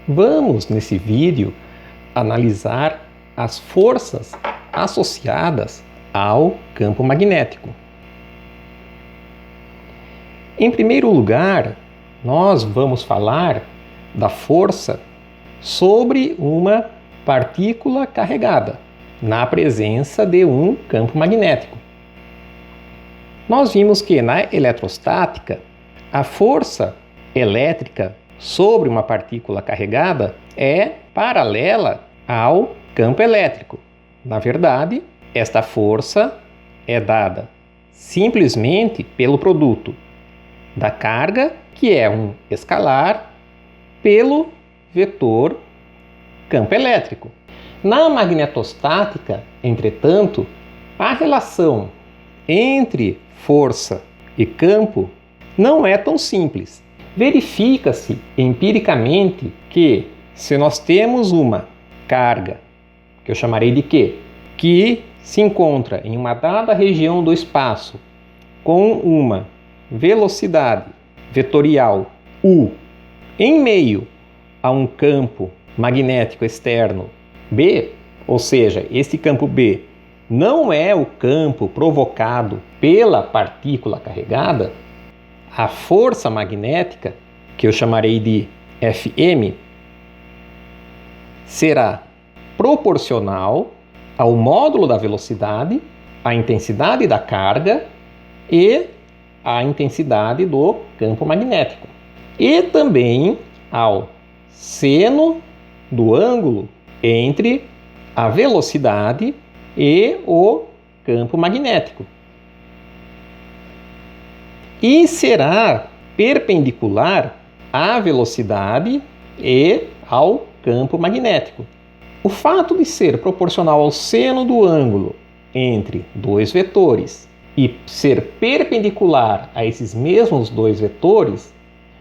Vamos, nesse vídeo, analisar as forças associadas ao campo magnético. Em primeiro lugar, nós vamos falar da força sobre uma partícula carregada, na presença de um campo magnético. Nós vimos que na eletrostática, a força elétrica sobre uma partícula carregada é paralela ao campo elétrico. Na verdade, esta força é dada simplesmente pelo produto da carga, que é um escalar, pelo vetor campo elétrico. Na magnetostática, entretanto, a relação entre força e campo não é tão simples. Verifica-se empiricamente que, se nós temos uma carga, que eu chamarei de Q, que se encontra em uma dada região do espaço com uma velocidade vetorial U em meio a um campo magnético externo B, ou seja, esse campo B não é o campo provocado pela partícula carregada, a força magnética, que eu chamarei de Fm, será proporcional ao módulo da velocidade, à intensidade da carga e à intensidade do campo magnético. E também ao seno do ângulo entre a velocidade e o campo magnético. E será perpendicular à velocidade e ao campo magnético. O fato de ser proporcional ao seno do ângulo entre dois vetores e ser perpendicular a esses mesmos dois vetores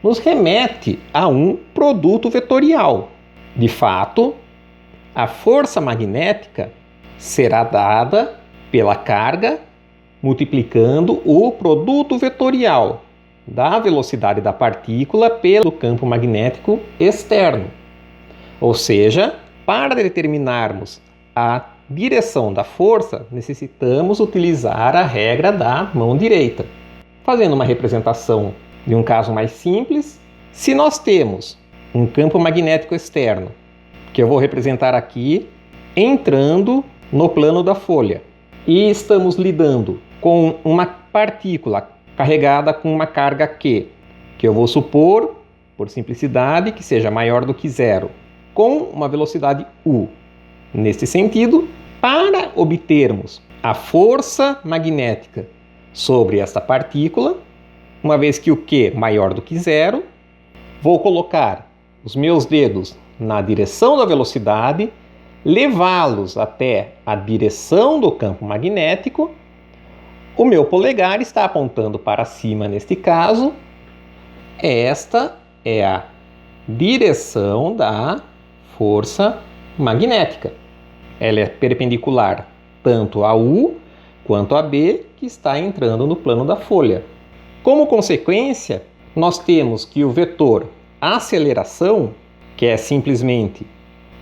nos remete a um produto vetorial. De fato, a força magnética será dada pela carga multiplicando o produto vetorial da velocidade da partícula pelo campo magnético externo. Ou seja, para determinarmos a direção da força, necessitamos utilizar a regra da mão direita. Fazendo uma representação de um caso mais simples, se nós temos um campo magnético externo, que eu vou representar aqui entrando no plano da folha, e estamos lidando com uma partícula carregada com uma carga Q, que eu vou supor, por simplicidade, que seja maior do que zero, com uma velocidade U. Nesse sentido, para obtermos a força magnética sobre esta partícula, uma vez que o Q é maior do que zero, vou colocar os meus dedos na direção da velocidade, levá-los até a direção do campo magnético. O meu polegar está apontando para cima neste caso. Esta é a direção da força magnética. Ela é perpendicular tanto a U quanto a B, que está entrando no plano da folha. Como consequência, nós temos que o vetor aceleração, que é simplesmente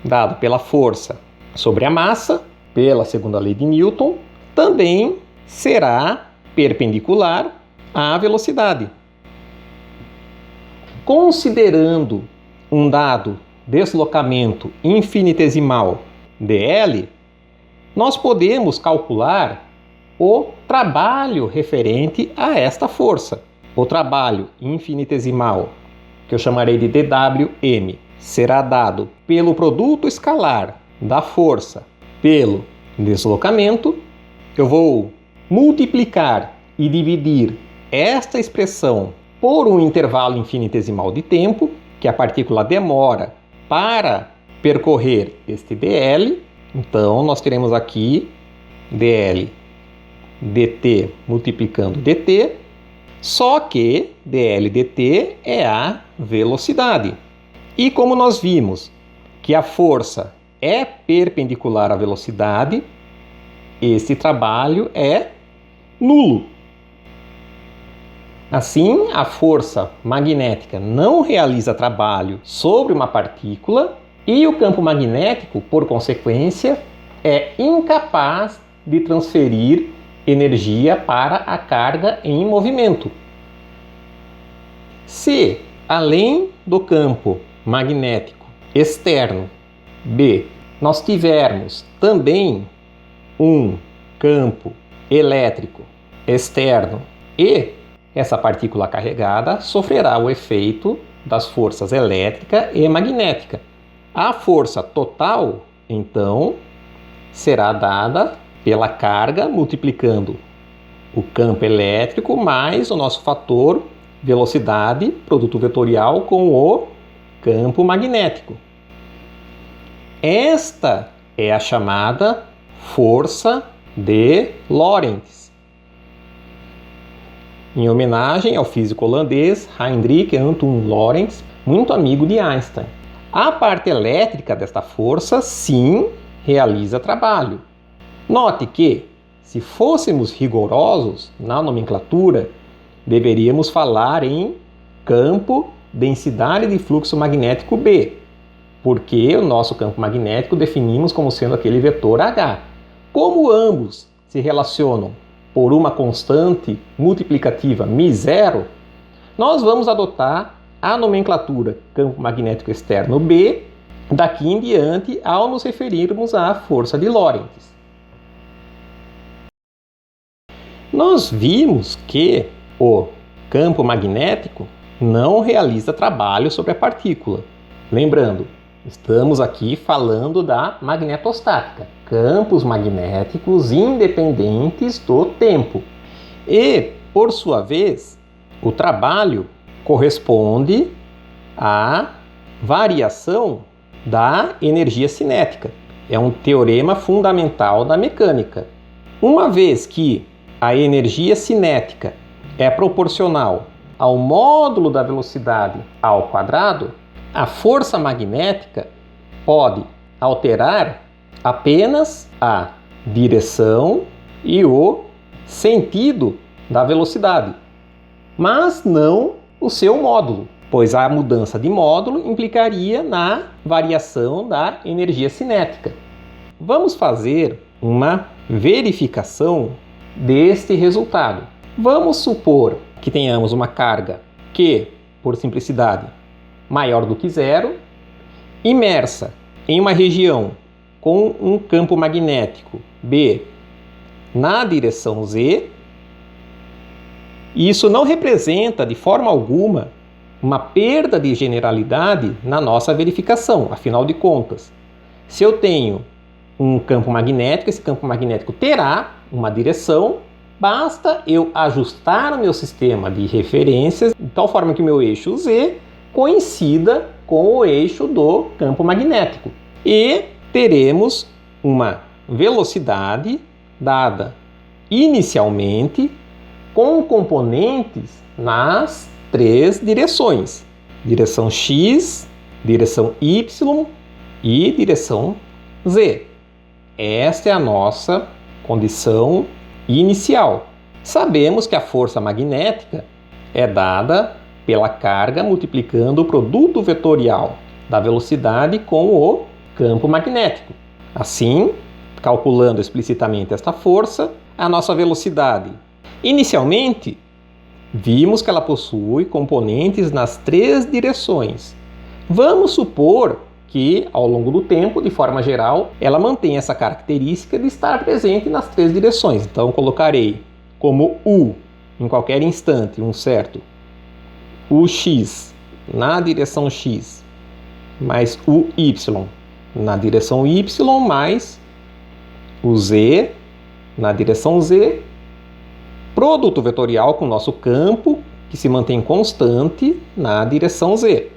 dado pela força sobre a massa, pela segunda lei de Newton, também será perpendicular à velocidade. Considerando um dado deslocamento infinitesimal dl, nós podemos calcular o trabalho referente a esta força. O trabalho infinitesimal, que eu chamarei de dWm, será dado pelo produto escalar da força pelo deslocamento. Eu vou multiplicar e dividir esta expressão por um intervalo infinitesimal de tempo, que a partícula demora para percorrer este dl. Então, nós teremos aqui dl dt multiplicando dt, só que dl dt é a velocidade. E como nós vimos que a força é perpendicular à velocidade, esse trabalho é nulo. Assim, a força magnética não realiza trabalho sobre uma partícula e o campo magnético, por consequência, é incapaz de transferir energia para a carga em movimento. Se, além do campo magnético externo, B, nós tivermos também um campo elétrico externo e essa partícula carregada sofrerá o efeito das forças elétrica e magnética. A força total, então, será dada pela carga multiplicando o campo elétrico mais o nosso fator velocidade, produto vetorial, com o campo magnético. Esta é a chamada força de Lorentz, em homenagem ao físico holandês Hendrik Antoon Lorentz, muito amigo de Einstein. A parte elétrica desta força, sim, realiza trabalho. Note que, se fôssemos rigorosos na nomenclatura, deveríamos falar em campo densidade de fluxo magnético B, porque o nosso campo magnético definimos como sendo aquele vetor H. Como ambos se relacionam por uma constante multiplicativa μ0, nós vamos adotar a nomenclatura campo magnético externo B daqui em diante ao nos referirmos à força de Lorentz. Nós vimos que o campo magnético não realiza trabalho sobre a partícula. Lembrando, estamos aqui falando da magnetostática, campos magnéticos independentes do tempo. E, por sua vez, o trabalho corresponde à variação da energia cinética. É um teorema fundamental da mecânica. Uma vez que a energia cinética é proporcional ao módulo da velocidade ao quadrado, a força magnética pode alterar apenas a direção e o sentido da velocidade, mas não o seu módulo, pois a mudança de módulo implicaria na variação da energia cinética. Vamos fazer uma verificação deste resultado. Vamos supor que tenhamos uma carga Q, por simplicidade, maior do que zero, imersa em uma região com um campo magnético B na direção Z. Isso não representa de forma alguma uma perda de generalidade na nossa verificação. Afinal de contas, se eu tenho um campo magnético, esse campo magnético terá uma direção. Basta eu ajustar o meu sistema de referências de tal forma que o meu eixo Z coincida com o eixo do campo magnético. E teremos uma velocidade dada inicialmente com componentes nas três direções: direção X, direção Y e direção Z. Esta é a nossa condição inicial. Sabemos que a força magnética é dada pela carga multiplicando o produto vetorial da velocidade com o campo magnético. Assim, calculando explicitamente esta força, a nossa velocidade. Inicialmente, vimos que ela possui componentes nas três direções. Vamos supor que, ao longo do tempo, de forma geral, ela mantém essa característica de estar presente nas três direções. Então, colocarei como U, em qualquer instante, um certo UX na direção X, mais UY na direção Y, mais o Z na direção Z, produto vetorial com o nosso campo, que se mantém constante na direção Z.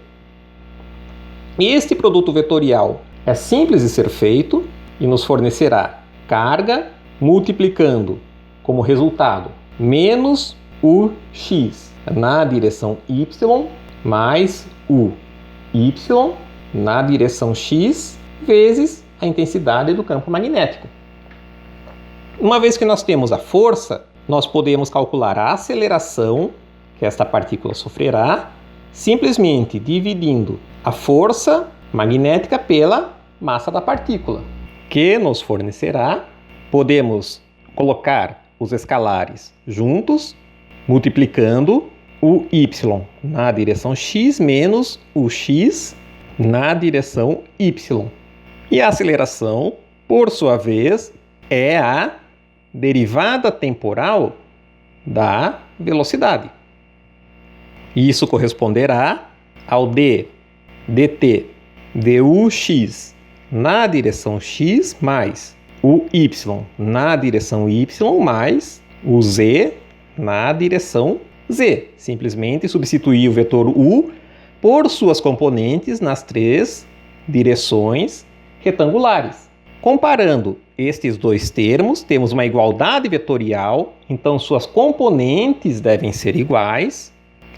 Este produto vetorial é simples de ser feito e nos fornecerá carga multiplicando como resultado menos UX na direção Y mais UY na direção X vezes a intensidade do campo magnético. Uma vez que nós temos a força, nós podemos calcular a aceleração que esta partícula sofrerá? Simplesmente dividindo a força magnética pela massa da partícula, que nos fornecerá, podemos colocar os escalares juntos, multiplicando o y na direção x menos o x na direção y. E a aceleração, por sua vez, é a derivada temporal da velocidade. Isso corresponderá ao d dt dux na direção x mais o y na direção y mais o z na direção z. Simplesmente substituir o vetor u por suas componentes nas três direções retangulares. Comparando estes dois termos, temos uma igualdade vetorial, então suas componentes devem ser iguais.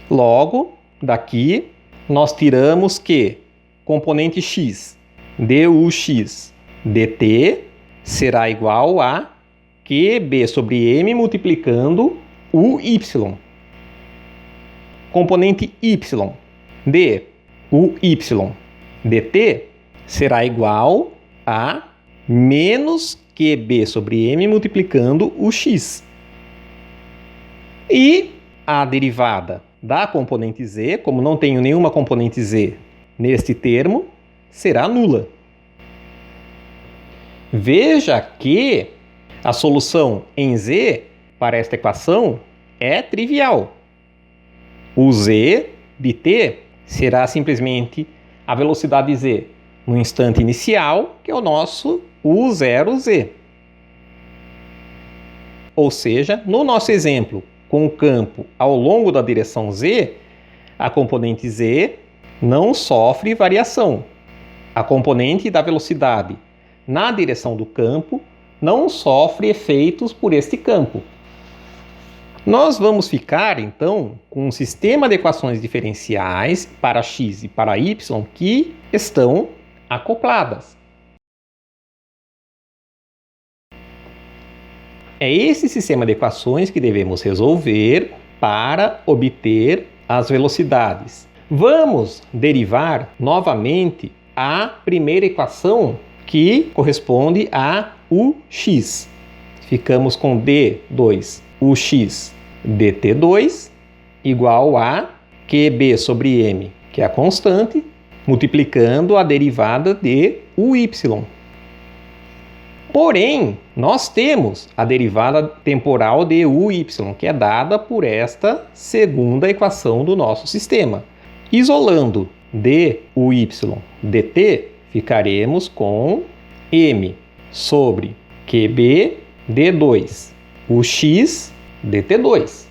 Logo, daqui, nós tiramos que componente x dux dt será igual a qb sobre m multiplicando o y. Componente y de uy dt será igual a menos qb sobre m multiplicando o x. E a derivada da componente z, como não tenho nenhuma componente z neste termo, será nula. Veja que a solução em z para esta equação é trivial. O z de t será simplesmente a velocidade z no instante inicial, que é o nosso u0z. Ou seja, no nosso exemplo, com o campo ao longo da direção z, a componente z não sofre variação. A componente da velocidade na direção do campo não sofre efeitos por este campo. Nós vamos ficar, então, com um sistema de equações diferenciais para x e para y que estão acopladas. É esse sistema de equações que devemos resolver para obter as velocidades. Vamos derivar novamente a primeira equação, que corresponde a ux. Ficamos com d2 ux dt2 igual a qb sobre m, que é a constante, multiplicando a derivada de uy. Porém, nós temos a derivada temporal de uy, que é dada por esta segunda equação do nosso sistema. Isolando duy dt, ficaremos com m sobre qb d2 ux dt2.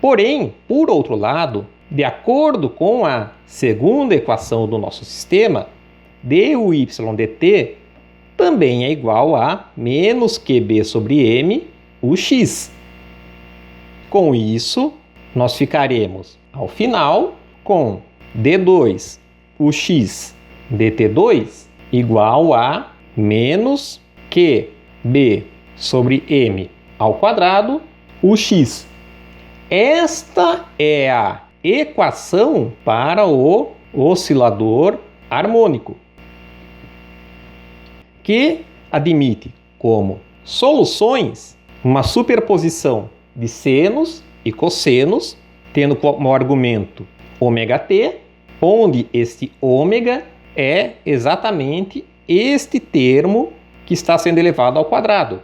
Porém, por outro lado, de acordo com a segunda equação do nosso sistema, duy dt também é igual a menos qb sobre m ux. Com isso, nós ficaremos, ao final, com d2 ux dt2 igual a menos qb sobre m ao quadrado ux. Esta é a equação para o oscilador harmônico, que admite como soluções uma superposição de senos e cossenos, tendo como argumento ômega-t, onde este ômega é exatamente este termo que está sendo elevado ao quadrado.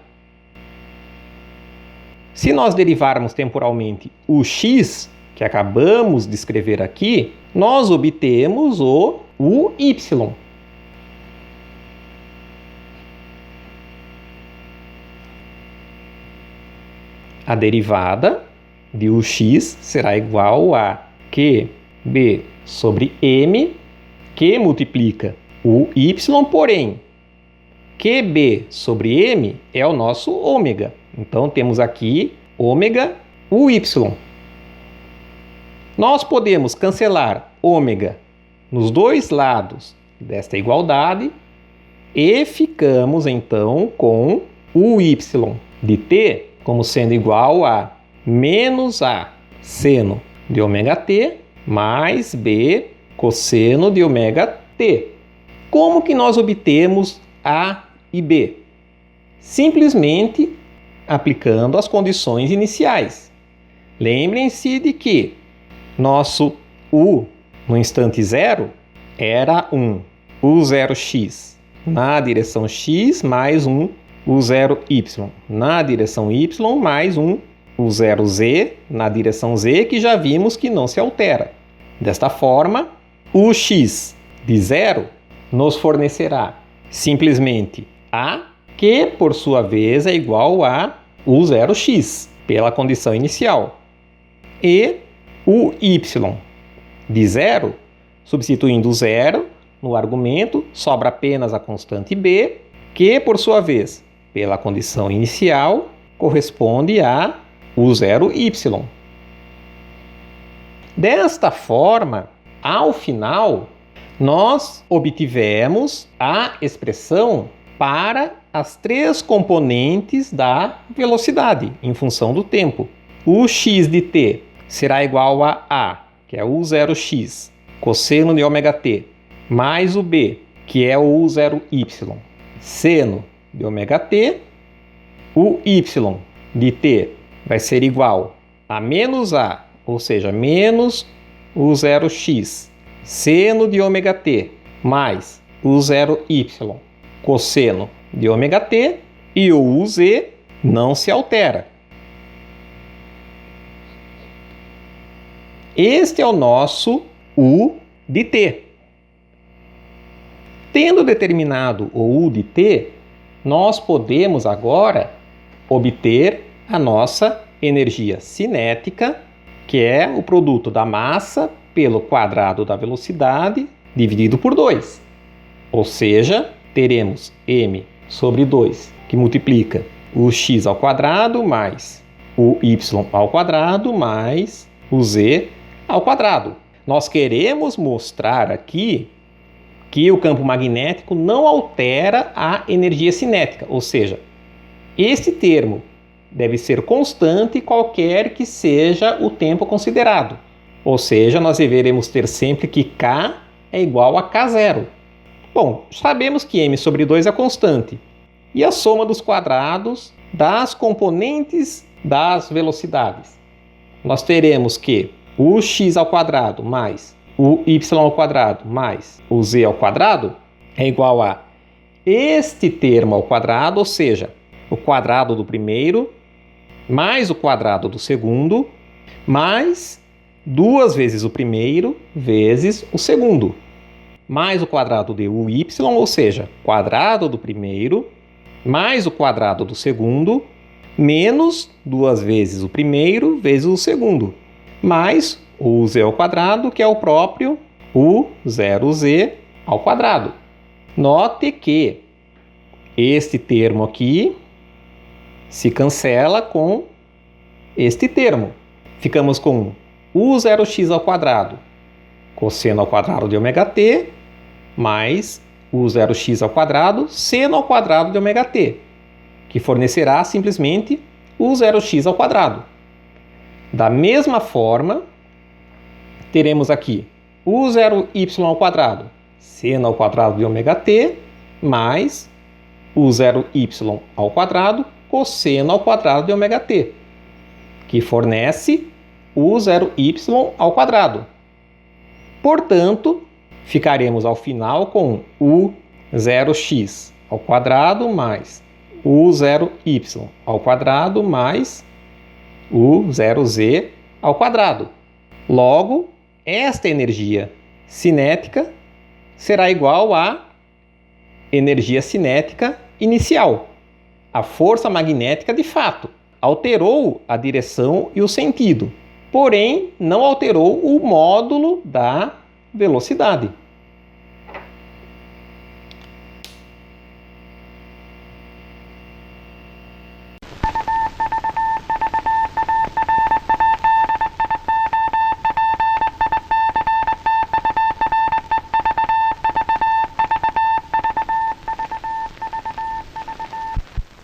Se nós derivarmos temporalmente o x, que acabamos de escrever aqui, nós obtemos o uy. A derivada de ux será igual a qb sobre m, que multiplica o y, porém, qb sobre m é o nosso ômega. Então, temos aqui ômega uy. Nós podemos cancelar ômega nos dois lados desta igualdade e ficamos, então, com uy de t como sendo igual a menos a seno de ômega t mais B cosseno de ômega t. Como que nós obtemos A e B? Simplesmente aplicando as condições iniciais. Lembrem-se de que nosso U no instante zero era um U0x na direção x mais um U0y na direção y mais um U0z na direção z, que já vimos que não se altera. Desta forma, o x de zero nos fornecerá simplesmente A, que por sua vez é igual a U0x, pela condição inicial. E o y de zero, substituindo o zero no argumento, sobra apenas a constante b, que por sua vez, pela condição inicial, corresponde a U0y. Desta forma, ao final, nós obtivemos a expressão para as três componentes da velocidade em função do tempo. O x de t será igual a, que é U0x, cosseno de ômega t, mais o b, que é o U0y, seno de ômega t. O y de t vai ser igual a menos a, ou seja, menos U0x, seno de ômega t, mais U0y, cosseno de ômega t, e o uz não se altera. Este é o nosso U de t. Tendo determinado o U de t, nós podemos agora obter a nossa energia cinética, que é o produto da massa pelo quadrado da velocidade dividido por 2. Ou seja, teremos m sobre 2, que multiplica o x ao quadrado mais o y ao quadrado mais o z ao quadrado. Nós queremos mostrar aqui que o campo magnético não altera a energia cinética, ou seja, este termo deve ser constante qualquer que seja o tempo considerado. Ou seja, nós deveremos ter sempre que K é igual a K0. Bom, sabemos que m sobre 2 é constante. E a soma dos quadrados das componentes das velocidades? Nós teremos que o x ao quadrado mais o y ao quadrado mais o z ao quadrado é igual a este termo ao quadrado, ou seja, o quadrado do primeiro mais o quadrado do segundo mais 2 vezes o primeiro vezes o segundo, mais o quadrado de uy, ou seja, quadrado do primeiro mais o quadrado do segundo menos 2 vezes o primeiro vezes o segundo, mais o z ao quadrado, que é o próprio U0z ao quadrado. Note que este termo aqui se cancela com este termo. Ficamos com U0x ao quadrado, cosseno ao quadrado de ômega t, mais U0x ao quadrado, seno ao quadrado de ômega t, que fornecerá simplesmente U0x ao quadrado. Da mesma forma, teremos aqui U0y ao quadrado, seno ao quadrado de ômega t, mais U0y ao quadrado, cosseno ao quadrado de ômega t, que fornece U0y ao quadrado. Portanto, ficaremos ao final com U0x ao quadrado mais U0y ao quadrado mais U0z ao quadrado. Logo, esta energia cinética será igual à energia cinética inicial. A força magnética, de fato, alterou a direção e o sentido, porém não alterou o módulo da velocidade.